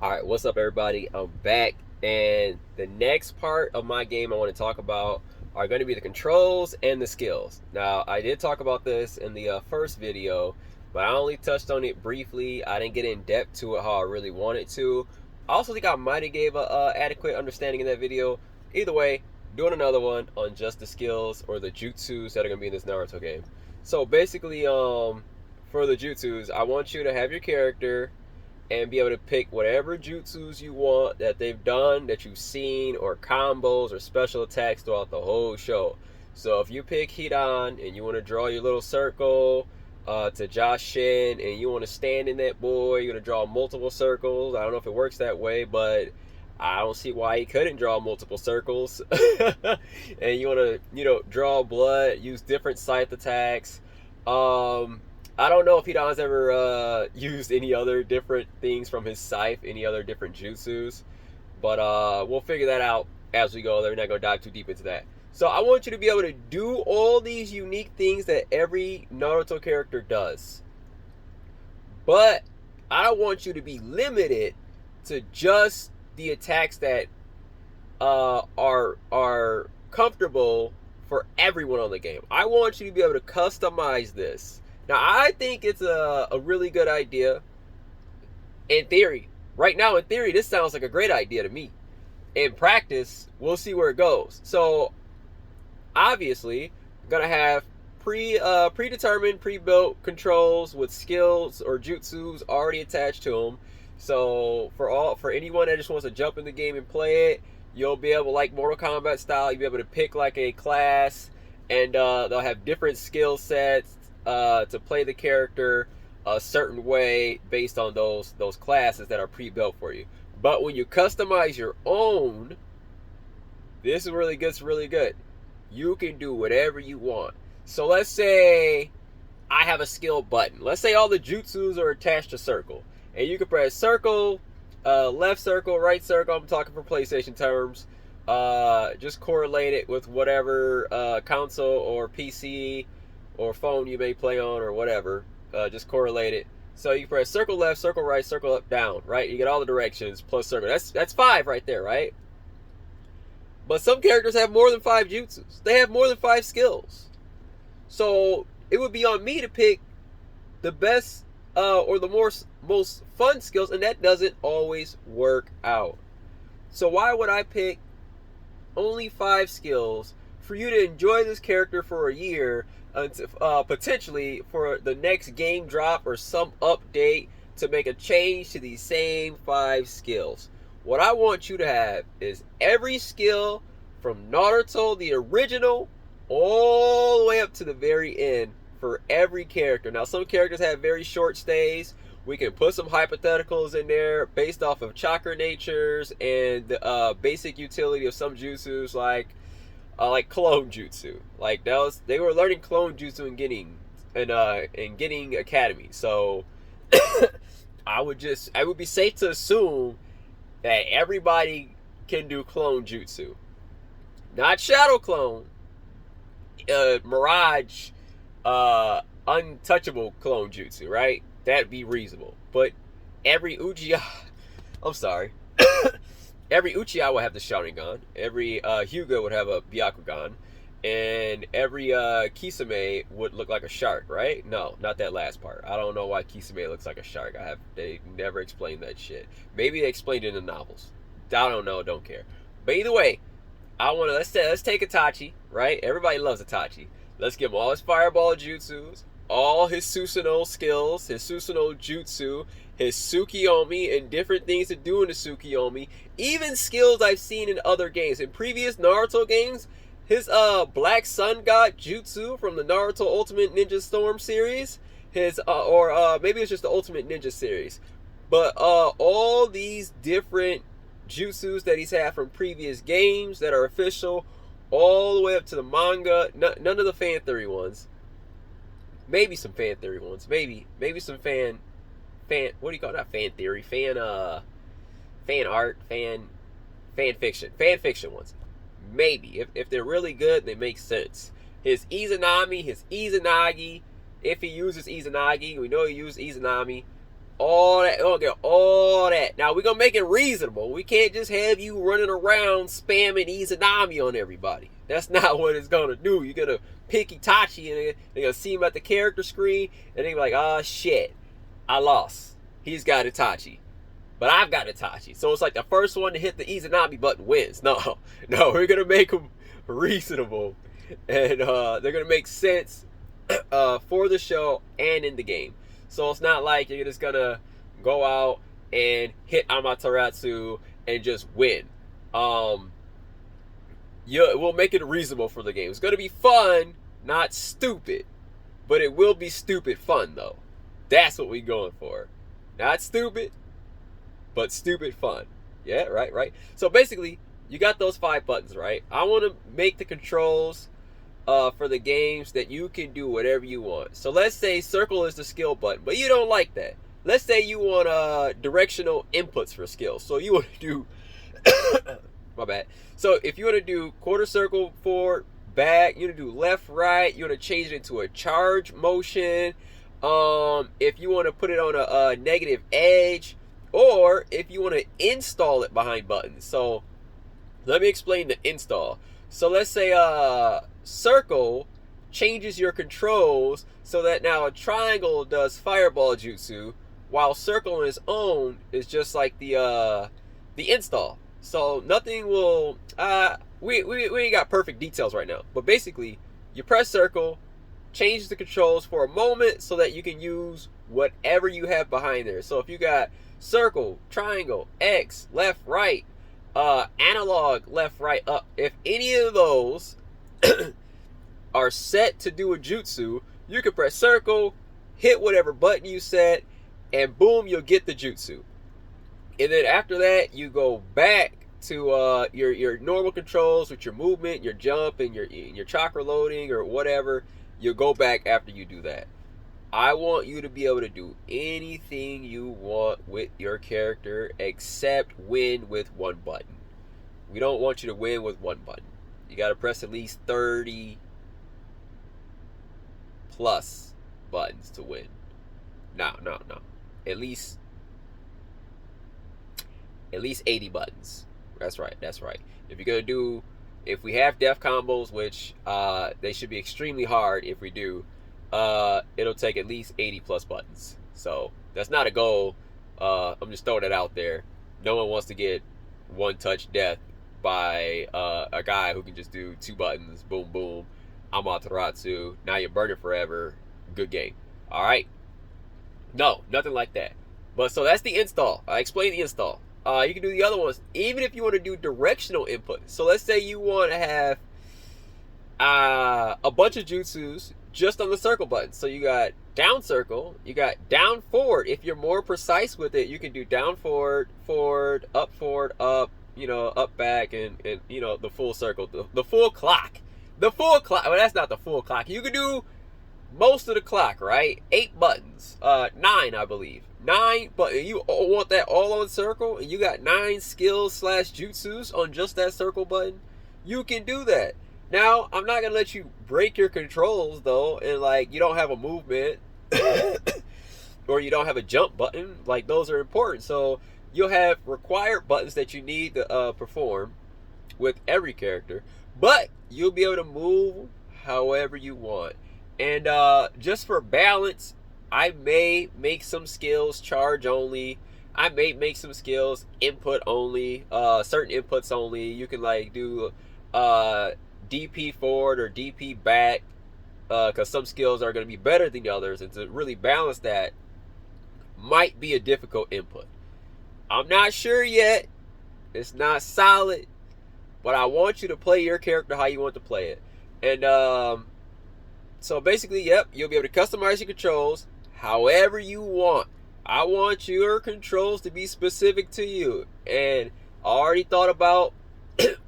Alright, what's up everybody? I'm back, and the next part of my game I want to talk about are going to be the controls and the skills. Now, I did talk about this in the first video, but I only touched on it briefly. I didn't get in depth to it how I really wanted to. I also think I might have gave a adequate understanding in that video. Either way, doing another one on just the skills or the jutsus that are going to be in this Naruto game. So basically, for the jutsus, I want you to have your character and be able to pick whatever jutsus you want that they've done, that you've seen, or combos or special attacks throughout the whole show. So if you pick Hidan and you want to draw your little circle to Josh Shin and you want to stand in that boy, you're going to draw multiple circles. I don't know if it works that way, but I don't see why he couldn't draw multiple circles. And you want to, draw blood, use different scythe attacks. I don't know if Hidan's ever used any other different things from his scythe, any other different jutsus, but we'll figure that out as we go. We're not going to dive too deep into that. So I want you to be able to do all these unique things that every Naruto character does. But I don't want you to be limited to just the attacks that are comfortable for everyone on the game. I want you to be able to customize this. Now, I think it's a really good idea in theory. Right now, in theory, this sounds like a great idea to me. In practice, we'll see where it goes. So, obviously, I'm going to have predetermined, pre-built controls with skills or jutsus already attached to them. So, for anyone that just wants to jump in the game and play it, you'll be able, like Mortal Kombat style, you'll be able to pick like a class, and they'll have different skill sets to play the character a certain way based on those classes that are pre-built for you. But when you customize your own, this is really good. It's really good. You can do whatever you want. So let's say I have a skill button. Let's say all the jutsus are attached to circle, and you can press circle, left circle, right circle. I'm talking for PlayStation terms. Just correlate it with whatever console or PC or phone you may play on or whatever. Just correlate it. So you press circle left, circle right, circle up, down, right? You get all the directions plus circle. That's 5 right there, right? But some characters have more than 5 jutsus. They have more than 5 skills. So it would be on me to pick the best or the most fun skills, and that doesn't always work out. So why would I pick only 5 skills for you to enjoy this character for a year, potentially for the next game drop or some update to make a change to these same 5 skills? What I want you to have is every skill from Naruto, the original, all the way up to the very end for every character. Now, some characters have very short stays. We can put some hypotheticals in there based off of chakra natures and the basic utility of some jutsus, like clone jutsu. Like they were learning clone jutsu and getting academy. So it would be safe to assume that everybody can do clone jutsu, not shadow clone, mirage, untouchable clone jutsu, right? That'd be reasonable. But every Uchiha, I'm sorry, every Uchiha would have the Sharingan, every Hyuga would have a Byakugan, and every Kisame would look like a shark, right? No, not that last part. I don't know why Kisame looks like a shark. They never explained that shit. Maybe they explained it in the novels. I don't know, don't care. But either way, let's take Itachi, right? Everybody loves Itachi. Let's give him all his fireball jutsus, all his Susanoo skills, his Susanoo jutsu, his Tsukiyomi, and different things to do in the Tsukiyomi. Even skills I've seen in other games. In previous Naruto games, his Black Sun God jutsu from the Naruto Ultimate Ninja Storm series, his maybe it's just the Ultimate Ninja series, but all these different jutsus that he's had from previous games that are official, all the way up to the manga. None of the fan theory ones. Maybe some fan theory ones. Maybe some fan. What do you call it? Not fan theory. Fan art. Fan fiction ones. Maybe if they're really good, they make sense. His Izanami, his Izanagi. If he uses Izanagi, we know he used Izanami. All that. gonna get all that. Now we're gonna make it reasonable. We can't just have you running around spamming Izanami on everybody. That's not what it's gonna do. You're gonna pick Itachi and they're gonna see him at the character screen and they're like, oh shit, I lost. He's got Itachi. But I've got Itachi. So it's like the first one to hit the Izanami button wins. No, we're gonna make them reasonable. And they're gonna make sense for the show and in the game. So it's not like you're just gonna go out and hit Amaterasu and just win. We'll make it reasonable for the game. It's gonna be fun, not stupid, but it will be stupid fun though. That's what we're going for. Not stupid, but stupid fun. Yeah, right. So basically, you got those 5 buttons, right? I want to make the controls for the games that you can do whatever you want. So let's say circle is the skill button, but you don't like that. Let's say you want directional inputs for skills. So you want to do, my bad. So if you want to do quarter circle forward, back, you want to do left, right, you want to change it into a charge motion. If you want to put it on a negative edge, or if you want to install it behind buttons. So let me explain the install. So let's say circle changes your controls so that now a triangle does fireball jutsu, while circle on its own is just like the install. So nothing will we ain't got perfect details right now, but basically you press circle, change the controls for a moment so that you can use whatever you have behind there. So if you got circle, triangle, X, left, right, analog, left, right, up, if any of those are set to do a jutsu, you can press circle, hit whatever button you set, and boom, you'll get the jutsu. And then after that, you go back to your normal controls with your movement, your jump, and your chakra loading or whatever. You'll go back after you do that. I want you to be able to do anything you want with your character except win with one button. We don't want you to win with one button. You got to press at least 30 plus buttons to win. No. At least 80 buttons. That's right. If you're going to do, if we have death combos, which they should be extremely hard if we do, it'll take at least 80 plus buttons. So that's not a goal. I'm just throwing it out there. No one wants to get one touch death by a guy who can just do 2 buttons, boom boom, Amaterasu, now you're burning forever, good game. All right, no, nothing like that. But so that's the install. I explained the install. You can do the other ones even if you want to do directional input. So let's say you want to have a bunch of jutsus just on the circle button. So you got down circle, you got down forward. If you're more precise with it, you can do down forward, up, up, back, and the full circle, the full clock. Well, that's not the full clock. You can do most of the clock, right? 8 buttons, 9, I believe. 9, but you want that all on circle, and you got 9 skills / jutsus on just that circle button. You can do that. Now, I'm not gonna let you break your controls though, and like you don't have a movement or you don't have a jump button. Like those are important. So you'll have required buttons that you need to perform with every character, but you'll be able to move however you want. And just for balance, I may make some skills charge only. I may make some skills input only, certain inputs only. You can like do DP forward or DP back, because some skills are going to be better than the others, and to really balance that might be a difficult input. I'm not sure yet. It's not solid, but I want you to play your character how you want to play it. And so basically, yep, you'll be able to customize your controls however you want. I want your controls to be specific to you. And I already thought about,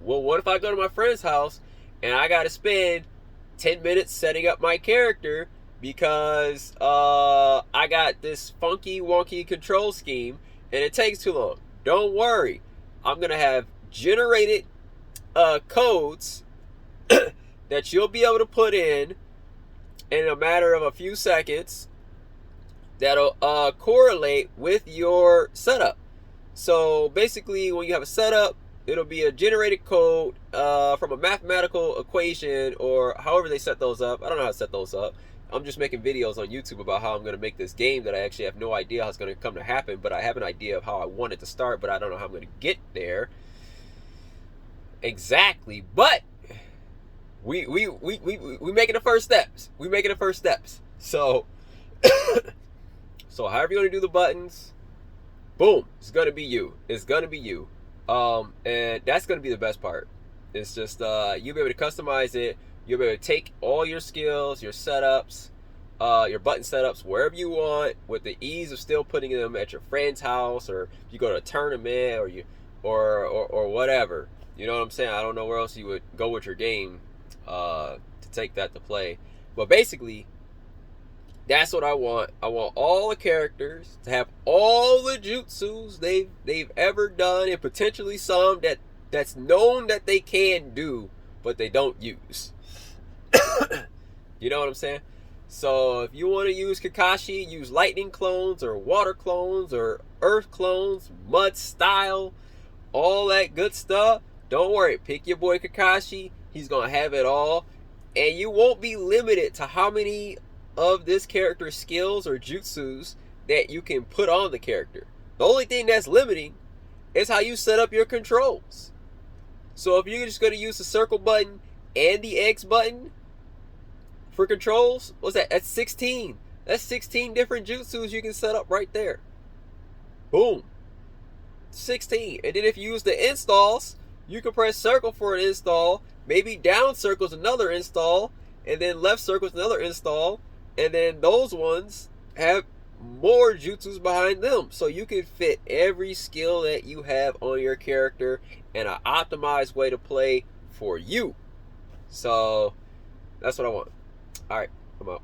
well, what if I go to my friend's house and I got to spend 10 minutes setting up my character because I got this funky, wonky control scheme and it takes too long. Don't worry. I'm going to have generated codes that you'll be able to put in a matter of a few seconds that'll correlate with your setup. So basically, when you have a setup, it'll be a generated code from a mathematical equation, or however they set those up. I don't know how to set those up. I'm just making videos on YouTube about how I'm going to make this game that I actually have no idea how it's going to come to happen, but I have an idea of how I want it to start, but I don't know how I'm going to get there exactly. But we making the first steps. We making the first steps. So so however you want to do the buttons, boom, it's gonna be you. It's gonna be you. And that's gonna be the best part. It's just you'll be able to customize it. You'll be able to take all your skills, your setups, your button setups wherever you want, with the ease of still putting them at your friend's house, or you go to a tournament, or you or whatever. You know what I'm saying? I don't know where else you would go with your game to take that to play. But basically, that's what I want. I want all the characters to have all the jutsus they've ever done, and potentially some that's known that they can do, but they don't use. You know what I'm saying? So if you want to use Kakashi, use lightning clones or water clones or earth clones, mud style, all that good stuff. Don't worry. Pick your boy Kakashi. He's going to have it all. And you won't be limited to how many of this character's skills or jutsus that you can put on the character. The only thing that's limiting is how you set up your controls. So if you're just going to use the circle button and the X button for controls, what's that? That's 16. That's 16 different jutsus you can set up right there. Boom. 16. And then if you use the installs, you can press circle for an install, maybe down circles another install, and then left circles another install, and then those ones have more jutsus behind them. So you can fit every skill that you have on your character in an optimized way to play for you. So that's what I want. All right, I'm out.